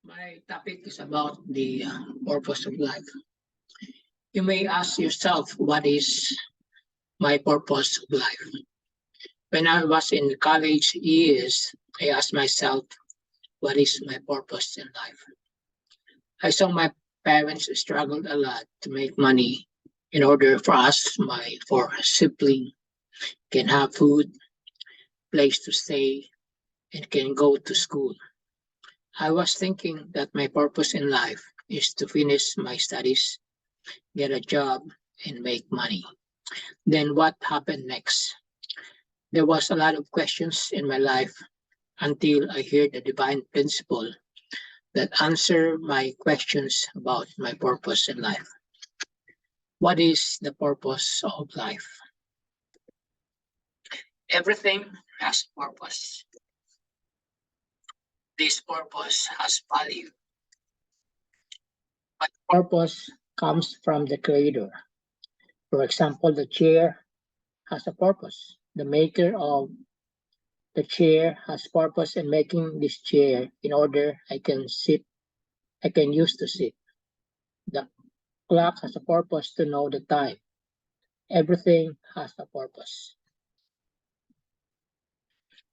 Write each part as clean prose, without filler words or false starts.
My topic is about the purpose of life. You may ask yourself, what is my purpose of life? When I was in college years, I asked myself, what is my purpose in life? I saw my parents struggled a lot to make money in order for us, my four siblings, can have food, place to stay, and can go to school. I was thinking that my purpose in life is to finish my studies, get a job, and make money. Then what happened next? There was a lot of questions in my life until I heard the divine principle that answer my questions about my purpose in life. What is the purpose of life? Everything has purpose. This purpose has value. But purpose comes from the creator. For example, the chair has a purpose. The maker of the chair has purpose in making this chair in order I can use to sit. The clock has a purpose to know the time. Everything has a purpose.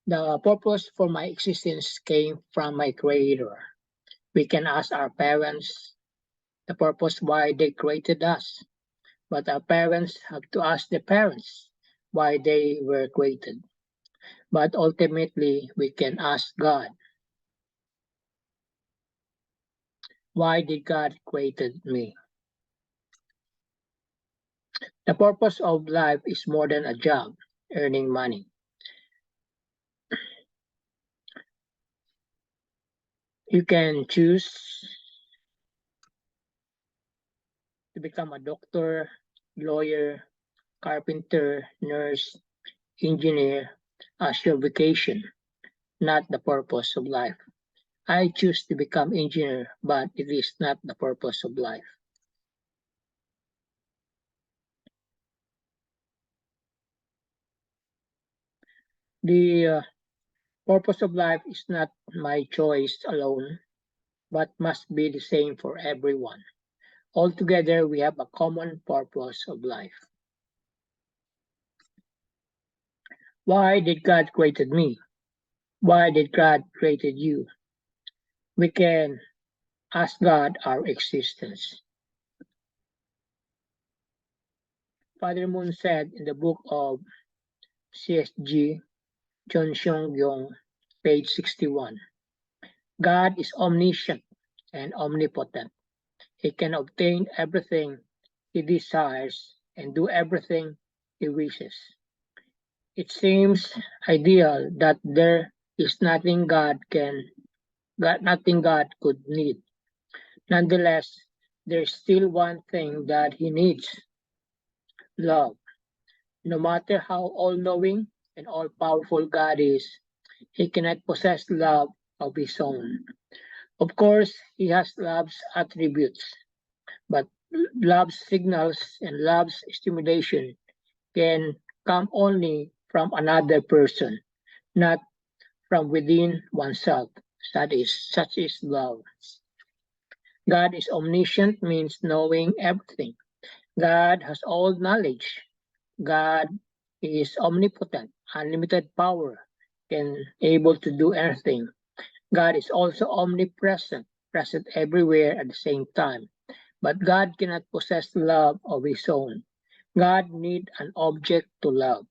The purpose for my existence came from my creator. We can ask our parents the purpose why they created us, but our parents have to ask their parents why they were created. But ultimately, we can ask God, why did God created me? The purpose of life is more than a job, earning money. You can choose to become a doctor, lawyer, carpenter, nurse, engineer as your vocation, not the purpose of life. I choose to become engineer, but it is not the purpose of life. The purpose of life is not my choice alone, but must be the same for everyone. Altogether, we have a common purpose of life. Why did God created me? Why did God created you? We can ask God our existence. Father Moon said in the book of CSG, John Seong Gyong, page 61, God is omniscient and omnipotent. He can obtain everything he desires and do everything he wishes. It seems ideal that there is nothing God could need. Nonetheless, there's still one thing that he needs: love. No matter how all-knowing and all-powerful God is, he cannot possess love of his own. Of course, he has love's attributes, but love's signals and love's stimulation can come only from another person, not from within oneself. Such is love. God is omniscient means knowing everything. God has all knowledge. God is omnipotent, unlimited power, can able to do anything. God is also omnipresent, present everywhere at the same time. But God cannot possess love of his own. God need an object to love,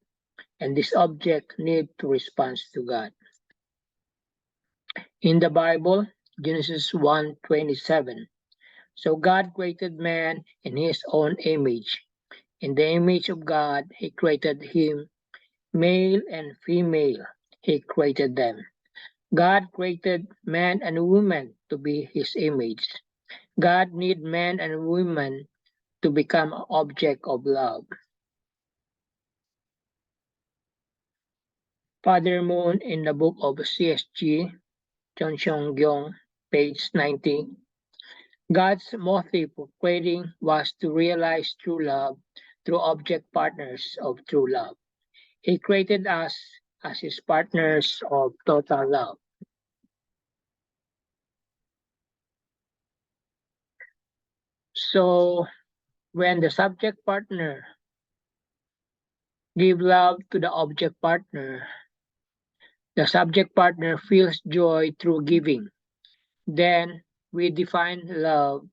and this object need to respond to God. In the Bible, Genesis 1:27, so God created man in his own image. In the image of God, he created him, male and female, he created them. God created man and woman to be his image. God need man and woman to become an object of love. Father Moon in the book of CSG, John Seong Gyong, page 90. God's motive for creating was to realize true love through object partners of true love. He created us as his partners of total love. So when the subject partner give love to the object partner, the subject partner feels joy through giving. Then we define love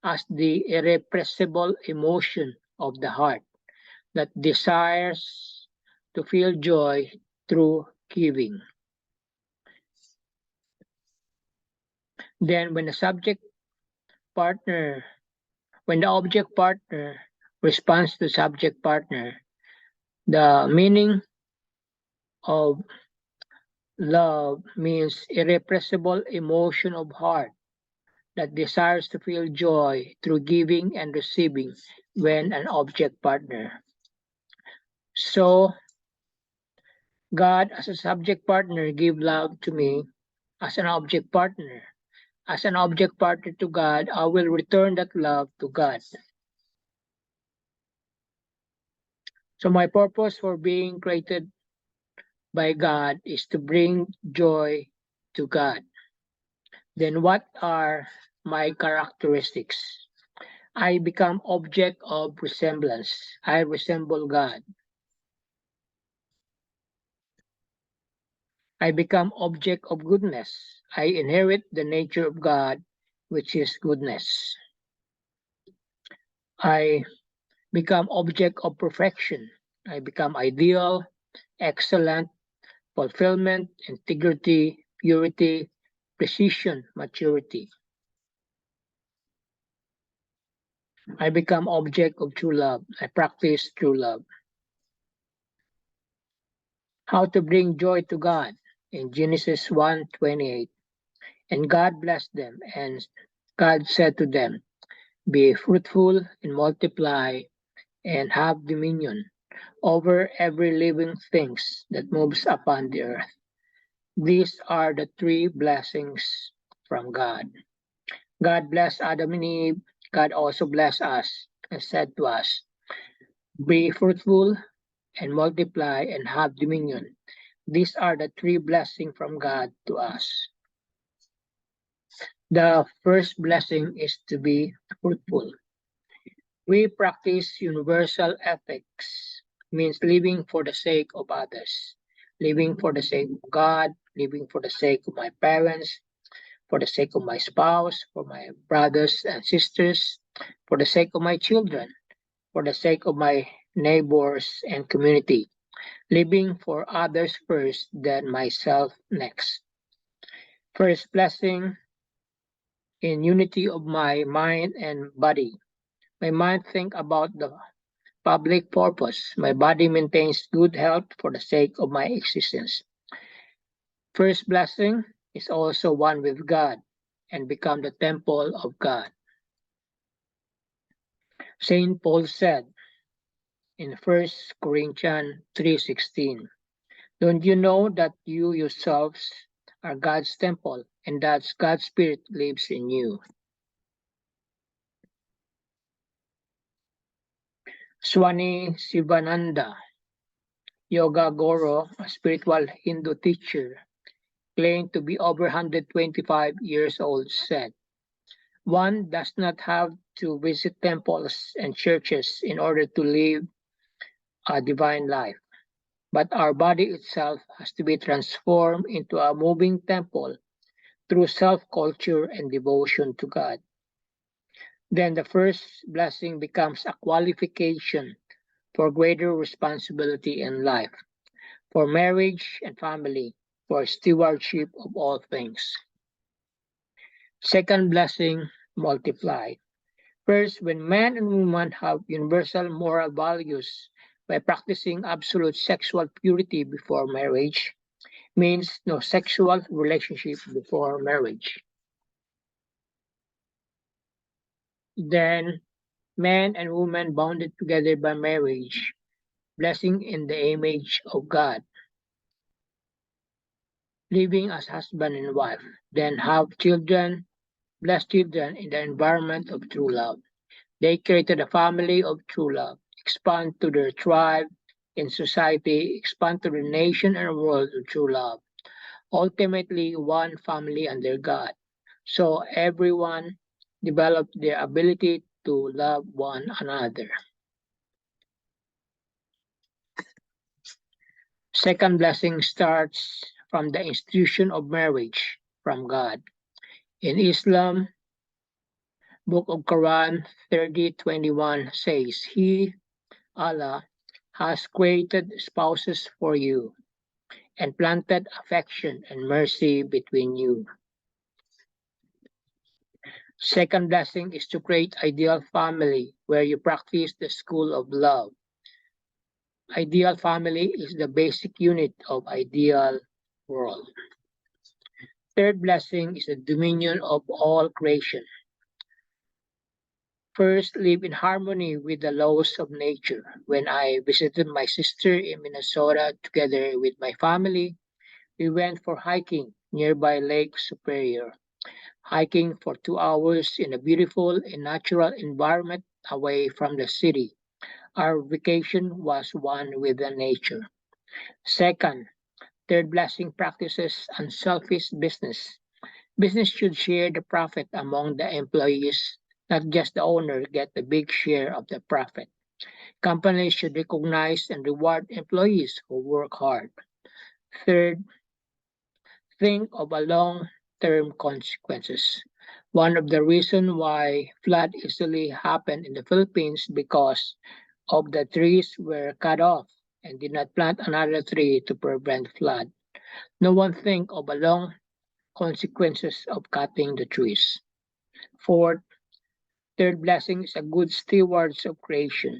as the irrepressible emotion of the heart that desires to feel joy through giving. Then when the object partner responds to subject partner, the meaning of love means irrepressible emotion of heart that desires to feel joy through giving and receiving when an object partner. So God as a subject partner give love to me as an object partner. As an object partner to God, I will return that love to God. So my purpose for being created by God is to bring joy to God. Then what are my characteristics? I become object of resemblance. I resemble God. I become object of goodness. I inherit the nature of God, which is goodness. I become object of perfection. I become ideal, excellent, fulfillment, integrity, purity, precision, maturity. I become object of true love. I practice true love. How to bring joy to God in Genesis 1:28. And God blessed them, and God said to them, be fruitful and multiply and have dominion over every living things that moves upon the earth. These are the three blessings from God. God blessed Adam and Eve. God also blessed us and said to us, be fruitful and multiply and have dominion. These are the three blessings from God to us. The first blessing is to be fruitful. We practice universal ethics, means living for the sake of others, living for the sake of God, living for the sake of my parents, for the sake of my spouse, for my brothers and sisters, for the sake of my children, for the sake of my neighbors and community, living for others first, then myself next. First blessing in unity of my mind and body. My mind think about the public purpose. My body maintains good health for the sake of my existence. First blessing is also one with God and become the temple of God. Saint Paul said in 1 Corinthians 3:16, don't you know that you yourselves are God's temple and that God's Spirit lives in you? Swami Sivananda, yoga guru, a spiritual Hindu teacher, claimed to be over 125 years old, said, one does not have to visit temples and churches in order to live a divine life, but our body itself has to be transformed into a moving temple through self-culture and devotion to God. Then the first blessing becomes a qualification for greater responsibility in life, for marriage and family, for stewardship of all things. Second blessing, multiply. First, when man and woman have universal moral values by practicing absolute sexual purity before marriage, means no sexual relationship before marriage. Then, man and woman bounded together by marriage, blessing in the image of God, living as husband and wife, then have children, blessed children in the environment of true love. They created a family of true love, expand to their tribe in society, expand to the nation and world of true love. Ultimately, one family under God. So everyone developed their ability to love one another. Second blessing starts from the institution of marriage from God. In Islam, Book of Quran 30:21 says, He, Allah, has created spouses for you and planted affection and mercy between you. Second blessing is to create ideal family where you practice the school of love. Ideal family is the basic unit of ideal world. Third blessing is the dominion of all creation. First, live in harmony with the laws of nature. When I visited my sister in Minnesota together with my family, we went for hiking nearby Lake Superior. Hiking for 2 hours in a beautiful and natural environment away from the city. Our vacation was one with the nature. Second, third blessing practices unselfish business. Business should share the profit among the employees, not just the owner get a big share of the profit. Companies should recognize and reward employees who work hard. Third, think of a long-term consequences. One of the reasons why flood easily happened in the Philippines because of the trees were cut off and did not plant another tree to prevent flood. No one think of a long consequences of cutting the trees. Fourth, third blessing is a good stewards of creation.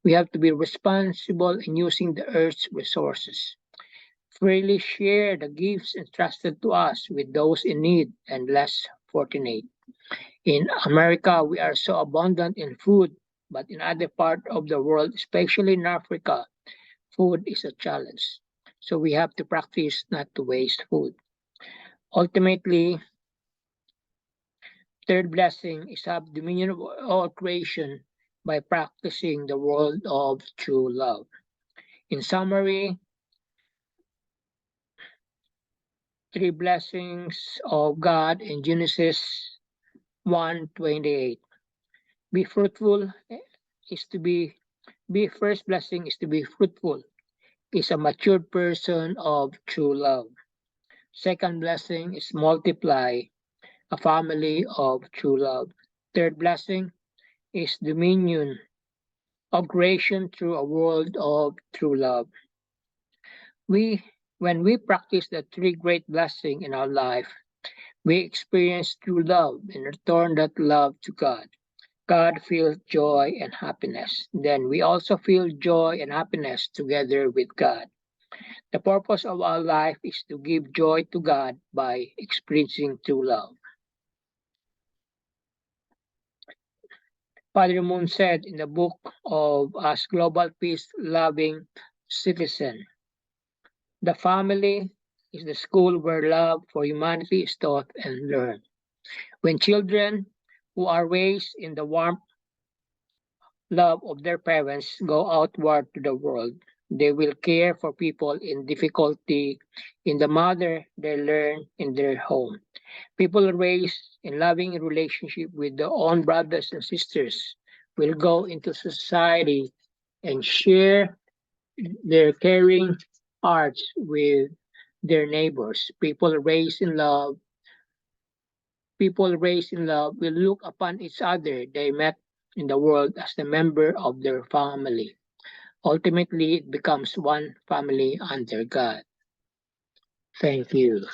We have to be responsible in using the earth's resources. Freely share the gifts entrusted to us with those in need and less fortunate. In America, we are so abundant in food, but in other parts of the world, especially in Africa, food is a challenge. So we have to practice not to waste food. Ultimately, third blessing is have dominion of all creation by practicing the world of true love. In summary, three blessings of God in Genesis 1:28. Be fruitful is to be first blessing is to be fruitful, is a matured person of true love. Second blessing is multiply, a family of true love. Third blessing is dominion of creation through a world of true love. We when we practice the three great blessings in our life, we experience true love and return that love to God. God feels joy and happiness. Then we also feel joy and happiness together with God. The purpose of our life is to give joy to God by experiencing true love. Padre Moon said in the book of As Global Peace Loving Citizen, the family is the school where love for humanity is taught and learned. When children who are raised in the warm love of their parents go outward to the world, they will care for people in difficulty in the mother they learn in their home. People raised in loving relationship with their own brothers and sisters will go into society and share their caring hearts with their neighbors. People raised in love will look upon each other they met in the world as the member of their family. Ultimately, it becomes one family under God. Thank you.